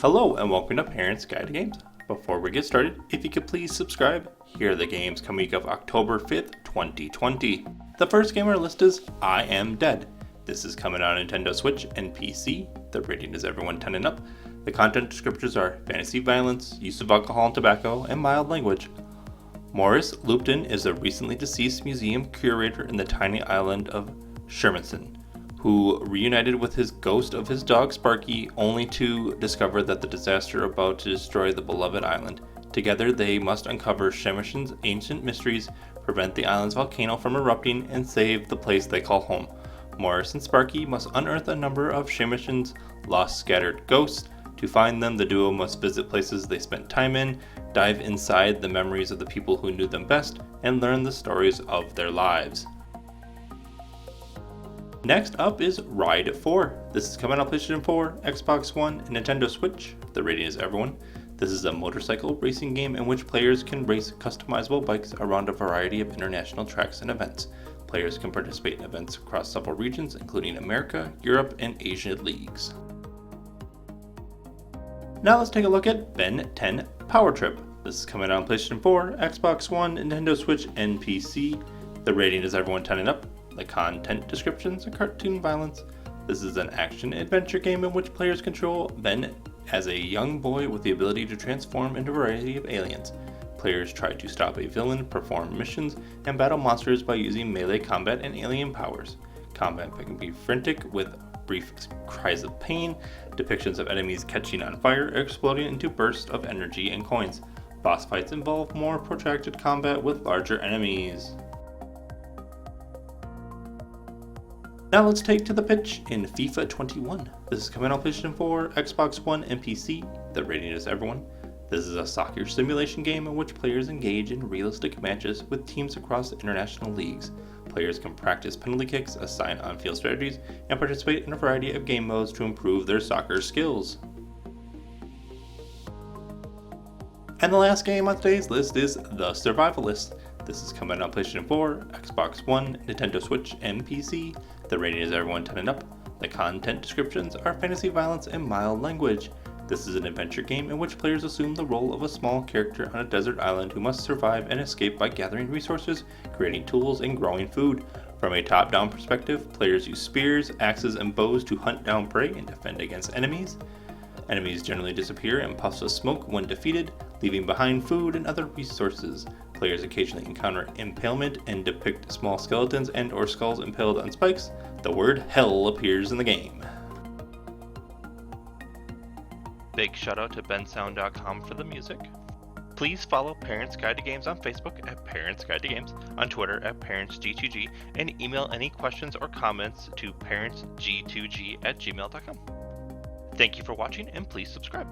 Hello and welcome to Parents Guide to Games. Before we get started, if you could please subscribe, here are the games coming week of October 5th, 2020. The first game on our list is I Am Dead. This is coming on Nintendo Switch and PC. The rating is everyone 10 and up. The content descriptors are fantasy violence, use of alcohol and tobacco, and mild language. Maurice Lupton is a recently deceased museum curator in the tiny island of Shermanson, who reunited with his ghost of his dog Sparky, only to discover that the disaster about to destroy the beloved island. Together they must uncover Shermanson's ancient mysteries, prevent the island's volcano from erupting, and save the place they call home. Maurice and Sparky must unearth a number of Shermanson's lost scattered ghosts. To find them, the duo must visit places they spent time in, dive inside the memories of the people who knew them best, and learn the stories of their lives. Next up is Ride 4. This is coming on PlayStation 4, Xbox One, and Nintendo Switch. The rating is everyone. This is a motorcycle racing game in which players can race customizable bikes around a variety of international tracks and events. Players can participate in events across several regions, including America, Europe, and Asia leagues. Now let's take a look at Ben 10 Power Trip. This is coming out on PlayStation 4, Xbox One, Nintendo Switch, and PC. The rating is everyone 10 and up. The content descriptions are cartoon violence. This is an action-adventure game in which players control Ben as a young boy with the ability to transform into a variety of aliens. Players try to stop a villain, perform missions, and battle monsters by using melee combat and alien powers. Combat can be frantic with brief cries of pain, depictions of enemies catching on fire or exploding into bursts of energy and coins. Boss fights involve more protracted combat with larger enemies. Now let's take to the pitch in FIFA 21. This is coming on PlayStation 4, Xbox One, and PC. The rating is everyone. This is a soccer simulation game in which players engage in realistic matches with teams across international leagues. Players can practice penalty kicks, assign on-field strategies, and participate in a variety of game modes to improve their soccer skills. And the last game on today's list is The Survivalist. This is coming on PlayStation 4, Xbox One, Nintendo Switch, and PC. The rating is everyone 10 and up. The content descriptions are fantasy violence and mild language. This is an adventure game in which players assume the role of a small character on a desert island who must survive and escape by gathering resources, creating tools, and growing food. From a top-down perspective, players use spears, axes, and bows to hunt down prey and defend against enemies. Enemies generally disappear in puffs of smoke when defeated, leaving behind food and other resources. Players occasionally encounter impalement and depict small skeletons and/or skulls impaled on spikes. The word hell appears in the game. Big shout out to bensound.com for the music. Please follow Parents Guide to Games on Facebook at Parents Guide to Games, on Twitter at ParentsG2G, and email any questions or comments to parentsg2g@gmail.com. Thank you for watching, and please subscribe.